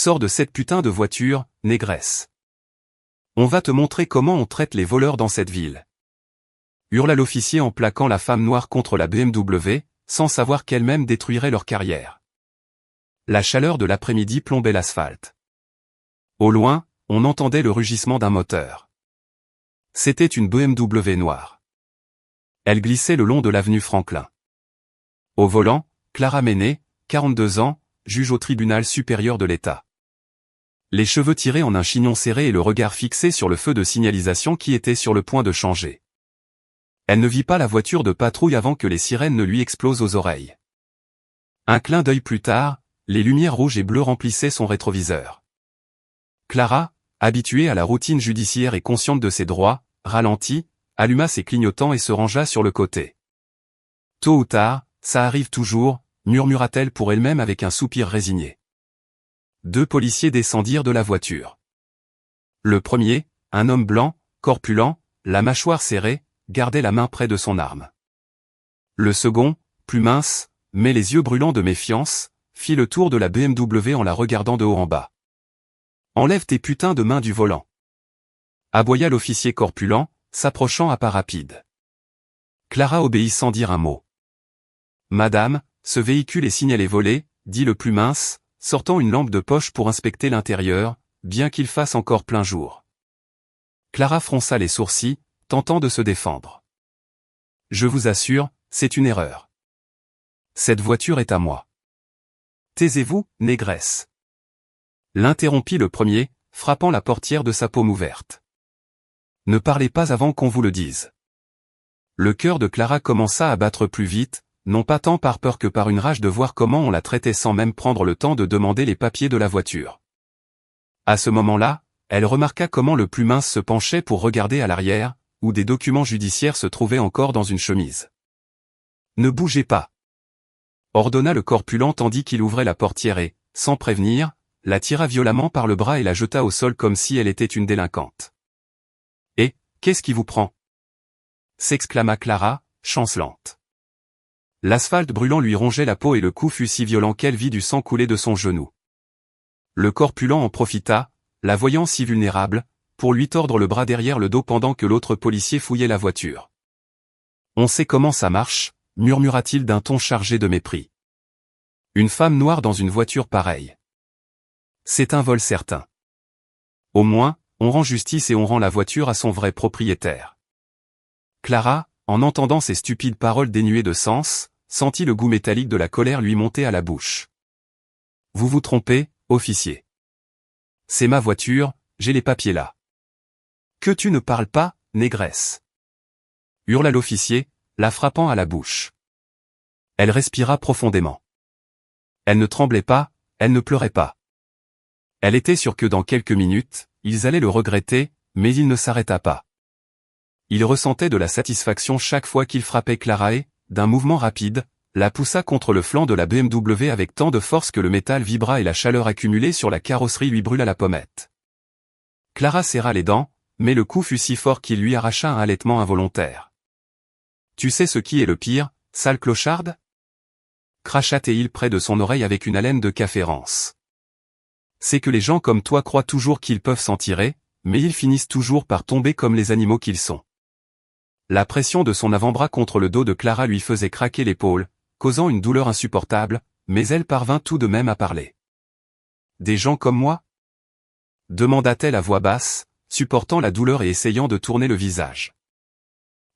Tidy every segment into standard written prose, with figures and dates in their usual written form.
Sors de cette putain de voiture, négresse. On va te montrer comment on traite les voleurs dans cette ville. Hurla l'officier en plaquant la femme noire contre la BMW, sans savoir qu'elle-même détruirait leur carrière. La chaleur de l'après-midi plombait l'asphalte. Au loin, on entendait le rugissement d'un moteur. C'était une BMW noire. Elle glissait le long de l'avenue Franklin. Au volant, Clara Menet, 42 ans, juge au tribunal supérieur de l'État. Les cheveux tirés en un chignon serré et le regard fixé sur le feu de signalisation qui était sur le point de changer. Elle ne vit pas la voiture de patrouille avant que les sirènes ne lui explosent aux oreilles. Un clin d'œil plus tard, les lumières rouges et bleues remplissaient son rétroviseur. Clara, habituée à la routine judiciaire et consciente de ses droits, ralentit, alluma ses clignotants et se rangea sur le côté. Tôt ou tard, ça arrive toujours, murmura-t-elle pour elle-même avec un soupir résigné. 2 policiers descendirent de la voiture. Le premier, un homme blanc, corpulent, la mâchoire serrée, gardait la main près de son arme. Le second, plus mince, mais les yeux brûlants de méfiance, fit le tour de la BMW en la regardant de haut en bas. « Enlève tes putains de mains du volant !» aboya l'officier corpulent, s'approchant à pas rapides. Clara obéit sans dire un mot. « Madame, ce véhicule est signalé volé, » dit le plus mince, sortant une lampe de poche pour inspecter l'intérieur, bien qu'il fasse encore plein jour. Clara fronça les sourcils, tentant de se défendre. « Je vous assure, c'est une erreur. Cette voiture est à moi. »« Taisez-vous, négresse. » L'interrompit le premier, frappant la portière de sa paume ouverte. « Ne parlez pas avant qu'on vous le dise. » Le cœur de Clara commença à battre plus vite, non pas tant par peur que par une rage de voir comment on la traitait sans même prendre le temps de demander les papiers de la voiture. À ce moment-là, elle remarqua comment le plus mince se penchait pour regarder à l'arrière, où des documents judiciaires se trouvaient encore dans une chemise. « Ne bougez pas !» ordonna le corpulent tandis qu'il ouvrait la portière et, sans prévenir, la tira violemment par le bras et la jeta au sol comme si elle était une délinquante. « Et, qu'est-ce qui vous prend ?» s'exclama Clara, chancelante. L'asphalte brûlant lui rongeait la peau et le coup fut si violent qu'elle vit du sang couler de son genou. Le corpulent en profita, la voyant si vulnérable, pour lui tordre le bras derrière le dos pendant que l'autre policier fouillait la voiture. « On sait comment ça marche », murmura-t-il d'un ton chargé de mépris. « Une femme noire dans une voiture pareille. C'est un vol certain. Au moins, on rend justice et on rend la voiture à son vrai propriétaire. » Clara, en entendant ces stupides paroles dénuées de sens, sentit le goût métallique de la colère lui monter à la bouche. « Vous vous trompez, officier. C'est ma voiture, j'ai les papiers là. »« Que tu ne parles pas, négresse !» hurla l'officier, la frappant à la bouche. Elle respira profondément. Elle ne tremblait pas, elle ne pleurait pas. Elle était sûre que dans quelques minutes, ils allaient le regretter, mais il ne s'arrêta pas. Il ressentait de la satisfaction chaque fois qu'il frappait Clara et, d'un mouvement rapide, la poussa contre le flanc de la BMW avec tant de force que le métal vibra et la chaleur accumulée sur la carrosserie lui brûla la pommette. Clara serra les dents, mais le coup fut si fort qu'il lui arracha un halètement involontaire. « Tu sais ce qui est le pire, sale clocharde » cracha-t-il près de son oreille avec une haleine de café rance. « C'est que les gens comme toi croient toujours qu'ils peuvent s'en tirer, mais ils finissent toujours par tomber comme les animaux qu'ils sont. » La pression de son avant-bras contre le dos de Clara lui faisait craquer l'épaule, causant une douleur insupportable, mais elle parvint tout de même à parler. « Des gens comme moi » demanda-t-elle à voix basse, supportant la douleur et essayant de tourner le visage.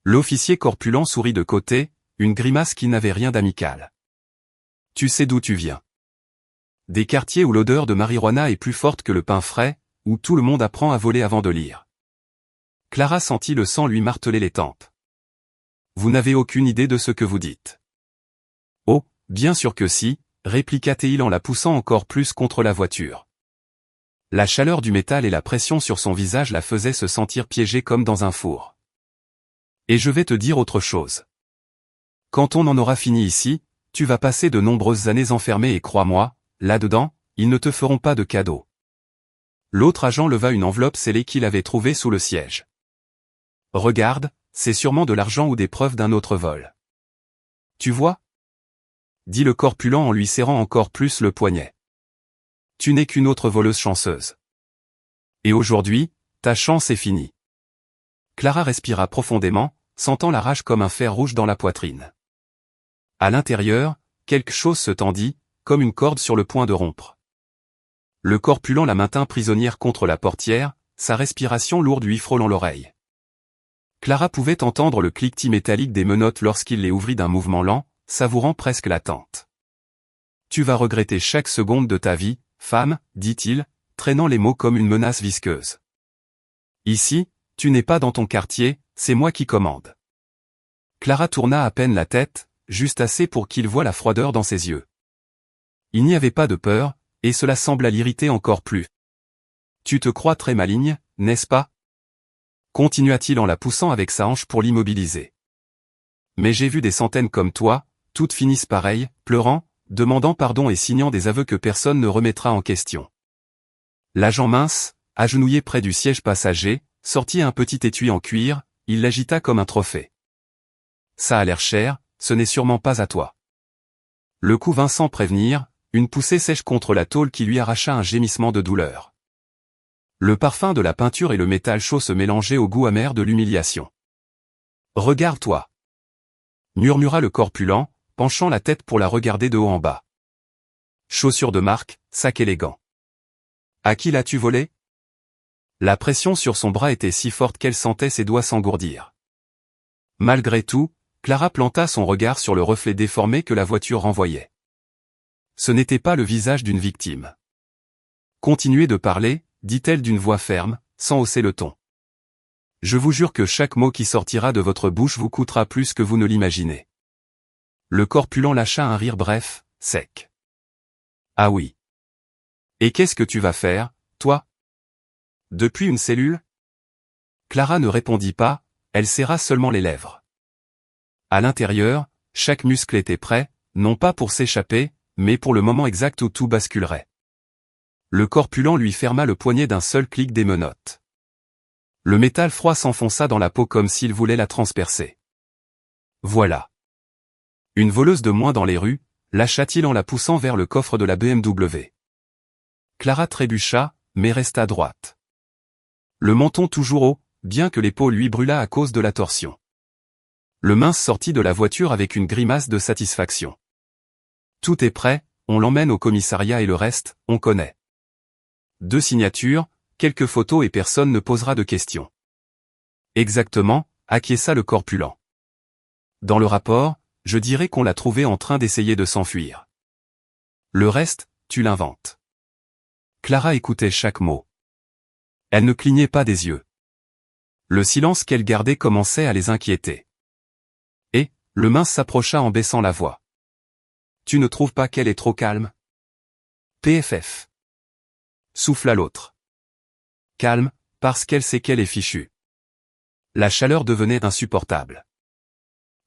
L'officier corpulent sourit de côté, une grimace qui n'avait rien d'amical. « Tu sais d'où tu viens. Des quartiers où l'odeur de marijuana est plus forte que le pain frais, où tout le monde apprend à voler avant de lire. » Clara sentit le sang lui marteler les tempes. « Vous n'avez aucune idée de ce que vous dites. »« Oh, bien sûr que si, » répliqua-t-il en la poussant encore plus contre la voiture. La chaleur du métal et la pression sur son visage la faisaient se sentir piégée comme dans un four. « Et je vais te dire autre chose. Quand on en aura fini ici, tu vas passer de nombreuses années enfermée et crois-moi, là-dedans, ils ne te feront pas de cadeaux. » L'autre agent leva une enveloppe scellée qu'il avait trouvée sous le siège. « Regarde, c'est sûrement de l'argent ou des preuves d'un autre vol. »« Tu vois ?» dit le corpulent en lui serrant encore plus le poignet. « tu n'es qu'une autre voleuse chanceuse. Et aujourd'hui, ta chance est finie. Clara respira profondément, sentant la rage comme un fer rouge dans la poitrine. À l'intérieur, quelque chose se tendit, comme une corde sur le point de rompre. Le corpulent la maintint prisonnière contre la portière, sa respiration lourde lui frôlant l'oreille. Clara pouvait entendre le cliquetis métallique des menottes lorsqu'il les ouvrit d'un mouvement lent, savourant presque l'attente. « Tu vas regretter chaque seconde de ta vie, femme, dit-il, traînant les mots comme une menace visqueuse. Ici, tu n'es pas dans ton quartier, c'est moi qui commande. » Clara tourna à peine la tête, juste assez pour qu'il voie la froideur dans ses yeux. Il n'y avait pas de peur, et cela sembla l'irriter encore plus. « Tu te crois très maligne, n'est-ce pas ?» Continua-t-il en la poussant avec sa hanche pour l'immobiliser. « Mais j'ai vu des centaines comme toi, toutes finissent pareilles, pleurant, demandant pardon et signant des aveux que personne ne remettra en question. » L'agent mince, agenouillé près du siège passager, sortit un petit étui en cuir, il l'agita comme un trophée. « Ça a l'air cher, ce n'est sûrement pas à toi. » Le coup vint sans prévenir, une poussée sèche contre la tôle qui lui arracha un gémissement de douleur. Le parfum de la peinture et le métal chaud se mélangeaient au goût amer de l'humiliation. « Regarde-toi » murmura le corpulent, penchant la tête pour la regarder de haut en bas. « Chaussures de marque, sac élégant. À qui l'as-tu volé ?» La pression sur son bras était si forte qu'elle sentait ses doigts s'engourdir. Malgré tout, Clara planta son regard sur le reflet déformé que la voiture renvoyait. Ce n'était pas le visage d'une victime. « Continuez de parler, » dit-elle d'une voix ferme, sans hausser le ton. « Je vous jure que chaque mot qui sortira de votre bouche vous coûtera plus que vous ne l'imaginez. » Le corpulent lâcha un rire bref, sec. « Ah oui. Et qu'est-ce que tu vas faire, toi ? Depuis une cellule ?» Clara ne répondit pas, elle serra seulement les lèvres. À l'intérieur, chaque muscle était prêt, non pas pour s'échapper, mais pour le moment exact où tout basculerait. Le corpulent lui ferma le poignet d'un seul clic des menottes. Le métal froid s'enfonça dans la peau comme s'il voulait la transpercer. Voilà. Une voleuse de moins dans les rues, lâcha-t-il en la poussant vers le coffre de la BMW. Clara trébucha, mais resta droite. Le menton toujours haut, bien que l'épaule lui brûlât à cause de la torsion. Le mince sortit de la voiture avec une grimace de satisfaction. Tout est prêt, on l'emmène au commissariat et le reste, on connaît. 2 signatures, quelques photos et personne ne posera de questions. Exactement, acquiesça le corpulent. Dans le rapport, je dirais qu'on l'a trouvé en train d'essayer de s'enfuir. Le reste, tu l'inventes. Clara écoutait chaque mot. Elle ne clignait pas des yeux. Le silence qu'elle gardait commençait à les inquiéter. Et, le mince s'approcha en baissant la voix. Tu ne trouves pas qu'elle est trop calme ? PFF. Souffla l'autre. Calme, parce qu'elle sait qu'elle est fichue. La chaleur devenait insupportable.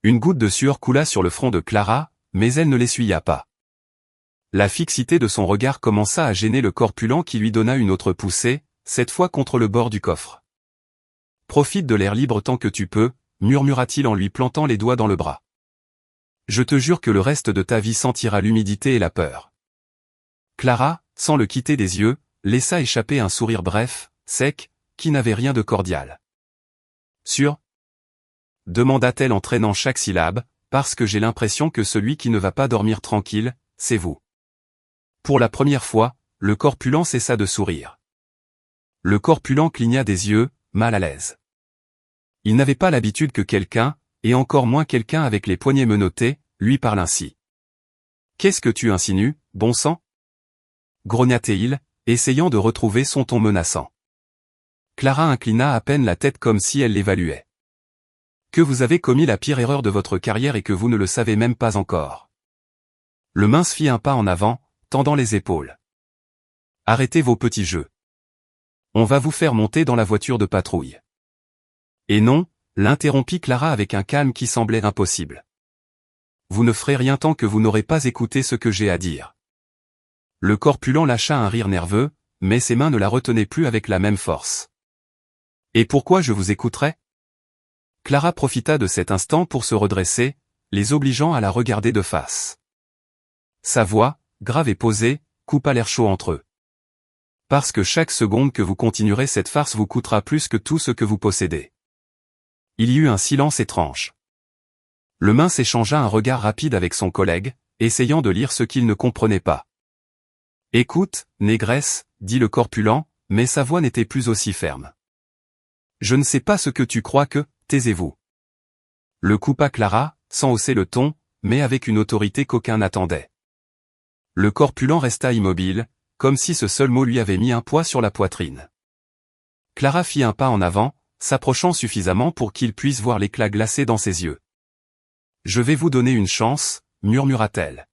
Une goutte de sueur coula sur le front de Clara, mais elle ne l'essuya pas. La fixité de son regard commença à gêner le corpulent qui lui donna une autre poussée, cette fois contre le bord du coffre. « Profite de l'air libre tant que tu peux », murmura-t-il en lui plantant les doigts dans le bras. « Je te jure que le reste de ta vie sentira l'humidité et la peur. » Clara, sans le quitter des yeux, laissa échapper un sourire bref, sec, qui n'avait rien de cordial. « Sûr ? » demanda-t-elle en traînant chaque syllabe, parce que j'ai l'impression que celui qui ne va pas dormir tranquille, c'est vous. Pour la première fois, le corpulent cessa de sourire. Le corpulent cligna des yeux, mal à l'aise. Il n'avait pas l'habitude que quelqu'un, et encore moins quelqu'un avec les poignets menottés, lui parle ainsi. « Qu'est-ce que tu insinues, bon sang ?» grogna-t-il, essayant de retrouver son ton menaçant. Clara inclina à peine la tête comme si elle l'évaluait. « Que vous avez commis la pire erreur de votre carrière et que vous ne le savez même pas encore. » Le mince fit un pas en avant, tendant les épaules. « Arrêtez vos petits jeux. On va vous faire monter dans la voiture de patrouille. » Et non, l'interrompit Clara avec un calme qui semblait impossible. « Vous ne ferez rien tant que vous n'aurez pas écouté ce que j'ai à dire. » Le corpulent lâcha un rire nerveux, mais ses mains ne la retenaient plus avec la même force. « Et pourquoi je vous écouterais ?» Clara profita de cet instant pour se redresser, les obligeant à la regarder de face. Sa voix, grave et posée, coupa l'air chaud entre eux. Parce que chaque seconde que vous continuerez cette farce vous coûtera plus que tout ce que vous possédez. Il y eut un silence étrange. Le mince échangea un regard rapide avec son collègue, essayant de lire ce qu'il ne comprenait pas. « Écoute, négresse, dit le corpulent, mais sa voix n'était plus aussi ferme. Je ne sais pas ce que tu crois que, taisez-vous. Le coupa Clara, sans hausser le ton, mais avec une autorité qu'aucun n'attendait. Le corpulent resta immobile, comme si ce seul mot lui avait mis un poids sur la poitrine. Clara fit un pas en avant, s'approchant suffisamment pour qu'il puisse voir l'éclat glacé dans ses yeux. « Je vais vous donner une chance, murmura-t-elle.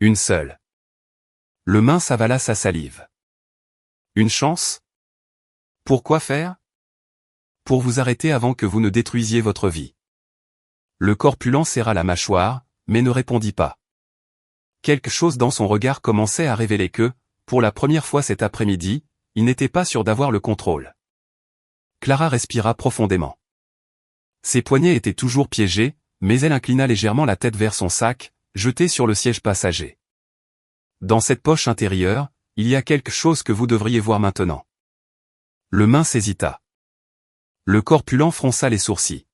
Une seule. » Le mince avala sa salive. « Une chance ? Pourquoi faire ? Pour vous arrêter avant que vous ne détruisiez votre vie. » Le corpulent serra la mâchoire, mais ne répondit pas. Quelque chose dans son regard commençait à révéler que, pour la première fois cet après-midi, il n'était pas sûr d'avoir le contrôle. Clara respira profondément. Ses poignets étaient toujours piégés, mais elle inclina légèrement la tête vers son sac, jeté sur le siège passager. Dans cette poche intérieure, il y a quelque chose que vous devriez voir maintenant. Le mince hésita. Le corpulent fronça les sourcils.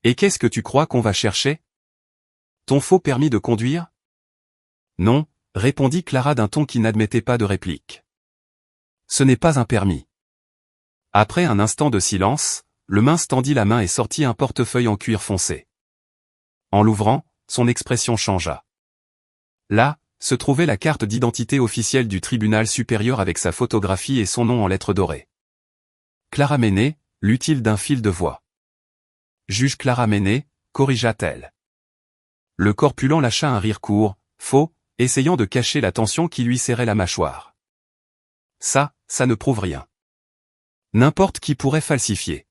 Et qu'est-ce que tu crois qu'on va chercher ? Ton faux permis de conduire ? Non, répondit Clara d'un ton qui n'admettait pas de réplique. Ce n'est pas un permis. Après un instant de silence, le mince tendit la main et sortit un portefeuille en cuir foncé. En l'ouvrant, son expression changea. Là, se trouvait la carte d'identité officielle du tribunal supérieur avec sa photographie et son nom en lettres dorées. Clara Menet, l'utile d'un fil de voix. Juge Clara Menet, corrigea-t-elle. Le corpulent lâcha un rire court, faux, essayant de cacher la tension qui lui serrait la mâchoire. Ça ne prouve rien. N'importe qui pourrait falsifier.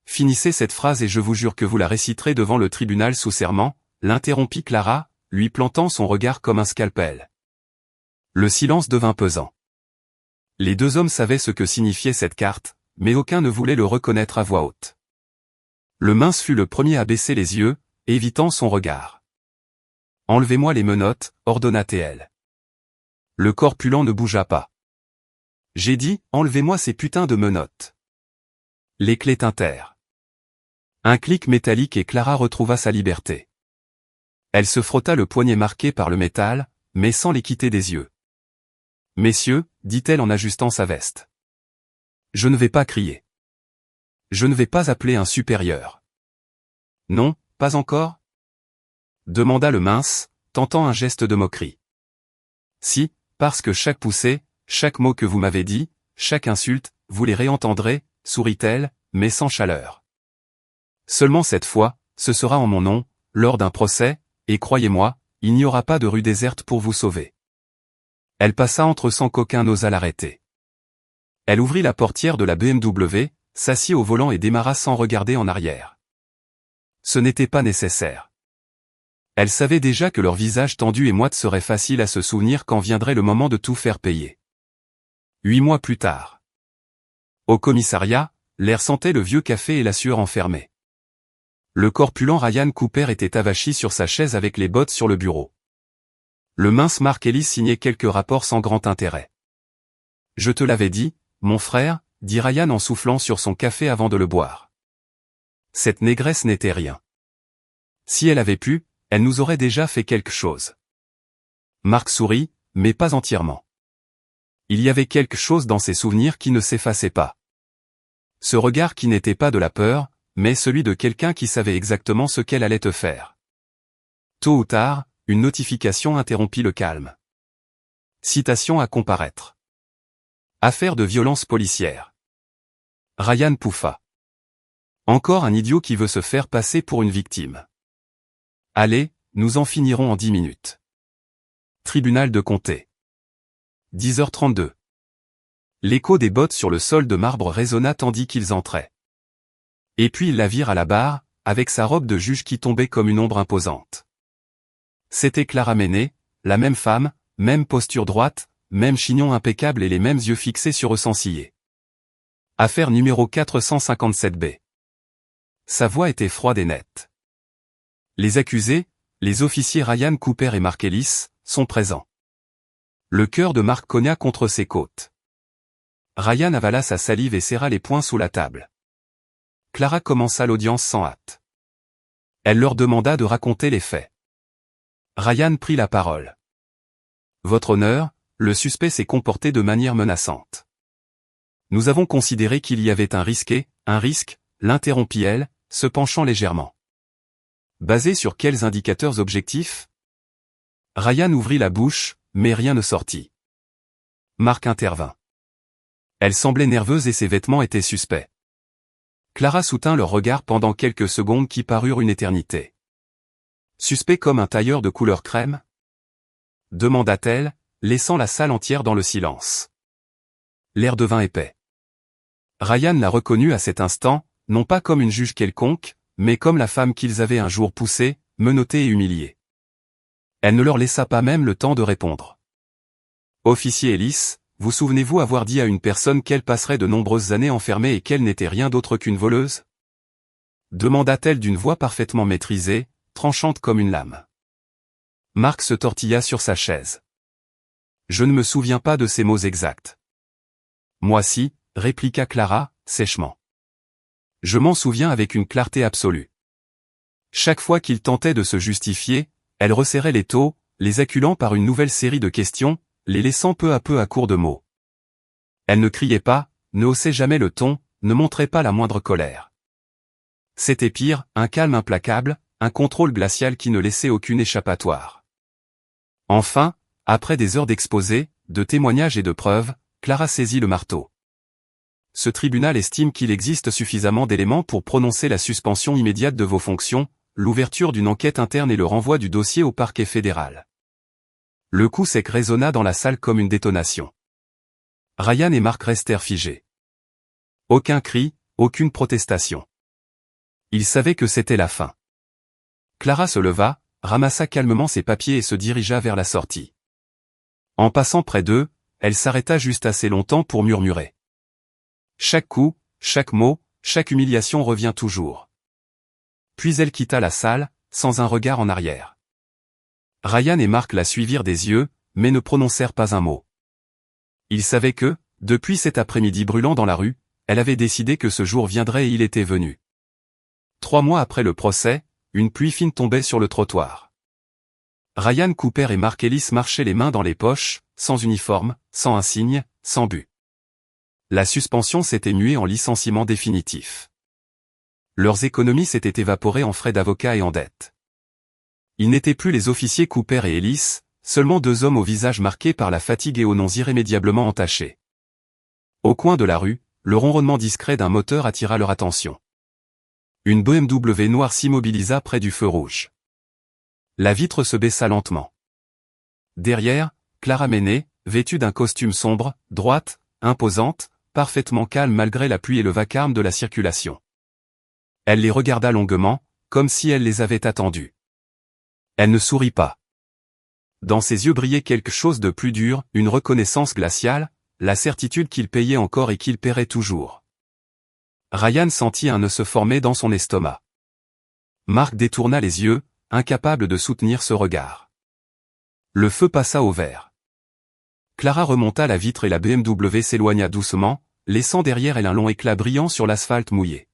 Finissez cette phrase et je vous jure que vous la réciterez devant le tribunal sous serment, l'interrompit Clara, lui plantant son regard comme un scalpel. Le silence devint pesant. Les deux hommes savaient ce que signifiait cette carte, mais aucun ne voulait le reconnaître à voix haute. Le mince fut le premier à baisser les yeux, évitant son regard. « Enlevez-moi les menottes, ordonna-t-elle. Le corpulent ne bougea pas. « J'ai dit, enlevez-moi ces putains de menottes. » Les clés tintèrent. Un clic métallique et Clara retrouva sa liberté. Elle se frotta le poignet marqué par le métal, mais sans les quitter des yeux. « Messieurs, dit-elle en ajustant sa veste. Je ne vais pas crier. Je ne vais pas appeler un supérieur. Non, pas encore ? Demanda le mince, tentant un geste de moquerie. Si, parce que chaque poussée, chaque mot que vous m'avez dit, chaque insulte, vous les réentendrez, sourit-elle, mais sans chaleur. Seulement cette fois, ce sera en mon nom, lors d'un procès, et croyez-moi, il n'y aura pas de rue déserte pour vous sauver. Elle passa entre sans qu'aucun n'osa l'arrêter. Elle ouvrit la portière de la BMW, s'assit au volant et démarra sans regarder en arrière. Ce n'était pas nécessaire. Elle savait déjà que leur visage tendu et moite serait facile à se souvenir quand viendrait le moment de tout faire payer. 8 mois plus tard. Au commissariat, l'air sentait le vieux café et la sueur enfermée. Le corpulent Ryan Cooper était avachi sur sa chaise avec les bottes sur le bureau. Le mince Mark Ellis signait quelques rapports sans grand intérêt. « Je te l'avais dit, mon frère, » dit Ryan en soufflant sur son café avant de le boire. Cette négresse n'était rien. Si elle avait pu, elle nous aurait déjà fait quelque chose. Mark sourit, mais pas entièrement. Il y avait quelque chose dans ses souvenirs qui ne s'effaçait pas. Ce regard qui n'était pas de la peur, mais celui de quelqu'un qui savait exactement ce qu'elle allait te faire. Tôt ou tard, une notification interrompit le calme. Citation à comparaître. Affaire de violence policière. Ryan pouffa. Encore un idiot qui veut se faire passer pour une victime. Allez, nous en finirons en 10 minutes. Tribunal de comté. 10h32. L'écho des bottes sur le sol de marbre résonna tandis qu'ils entraient. Et puis ils la virent à la barre, avec sa robe de juge qui tombait comme une ombre imposante. C'était Clara Menet, la même femme, même posture droite, même chignon impeccable et les mêmes yeux fixés sur eux sans ciller. Affaire numéro 457B. Sa voix était froide et nette. Les accusés, les officiers Ryan Cooper et Mark Ellis, sont présents. Le cœur de Mark cogna contre ses côtes. Ryan avala sa salive et serra les poings sous la table. Clara commença l'audience sans hâte. Elle leur demanda de raconter les faits. Ryan prit la parole. Votre honneur, le suspect s'est comporté de manière menaçante. Nous avons considéré qu'il y avait un risque, l'interrompit-elle, se penchant légèrement. Basé sur quels indicateurs objectifs? Ryan ouvrit la bouche, mais rien ne sortit. Mark intervint. Elle semblait nerveuse et ses vêtements étaient suspects. Clara soutint leur regard pendant quelques secondes qui parurent une éternité. Suspect comme un tailleur de couleur crème? Demanda-t-elle, laissant la salle entière dans le silence. L'air devint épais. Ryan la reconnut à cet instant, non pas comme une juge quelconque, mais comme la femme qu'ils avaient un jour poussée, menottée et humiliée. Elle ne leur laissa pas même le temps de répondre. Officier Ellis, vous souvenez-vous avoir dit à une personne qu'elle passerait de nombreuses années enfermée et qu'elle n'était rien d'autre qu'une voleuse? Demanda-t-elle d'une voix parfaitement maîtrisée, tranchante comme une lame. Mark se tortilla sur sa chaise. Je ne me souviens pas de ces mots exacts. Moi si, répliqua Clara, sèchement. Je m'en souviens avec une clarté absolue. Chaque fois qu'il tentait de se justifier, elle resserrait les taux, les acculant par une nouvelle série de questions, les laissant peu à peu à court de mots. Elle ne criait pas, ne haussait jamais le ton, ne montrait pas la moindre colère. C'était pire, un calme implacable, un contrôle glacial qui ne laissait aucune échappatoire. Enfin, après des heures d'exposés, de témoignages et de preuves, Clara saisit le marteau. Ce tribunal estime qu'il existe suffisamment d'éléments pour prononcer la suspension immédiate de vos fonctions, l'ouverture d'une enquête interne et le renvoi du dossier au parquet fédéral. Le coup sec résonna dans la salle comme une détonation. Ryan et Mark restèrent figés. Aucun cri, aucune protestation. Ils savaient que c'était la fin. Clara se leva, ramassa calmement ses papiers et se dirigea vers la sortie. En passant près d'eux, elle s'arrêta juste assez longtemps pour murmurer. Chaque coup, chaque mot, chaque humiliation revient toujours. Puis elle quitta la salle, sans un regard en arrière. Ryan et Mark la suivirent des yeux, mais ne prononcèrent pas un mot. Ils savaient que, depuis cet après-midi brûlant dans la rue, elle avait décidé que ce jour viendrait et il était venu. 3 mois après le procès, une pluie fine tombait sur le trottoir. Ryan Cooper et Mark Ellis marchaient les mains dans les poches, sans uniforme, sans insigne, sans but. La suspension s'était muée en licenciement définitif. Leurs économies s'étaient évaporées en frais d'avocat et en dettes. Ils n'étaient plus les officiers Cooper et Ellis, seulement 2 hommes au visage marqué par la fatigue et aux noms irrémédiablement entachés. Au coin de la rue, le ronronnement discret d'un moteur attira leur attention. Une BMW noire s'immobilisa près du feu rouge. La vitre se baissa lentement. Derrière, Clara Menet, vêtue d'un costume sombre, droite, imposante, parfaitement calme malgré la pluie et le vacarme de la circulation. Elle les regarda longuement, comme si elle les avait attendus. Elle ne sourit pas. Dans ses yeux brillait quelque chose de plus dur, une reconnaissance glaciale, la certitude qu'il payait encore et qu'il paierait toujours. Ryan sentit un nœud se former dans son estomac. Mark détourna les yeux, incapable de soutenir ce regard. Le feu passa au vert. Clara remonta la vitre et la BMW s'éloigna doucement, laissant derrière elle un long éclat brillant sur l'asphalte mouillé.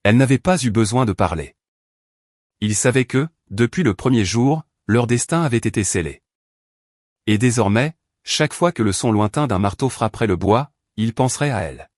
Elle n'avait pas eu besoin de parler. Ils savaient que, depuis le premier jour, leur destin avait été scellé. Et désormais, chaque fois que le son lointain d'un marteau frapperait le bois, ils penseraient à elle.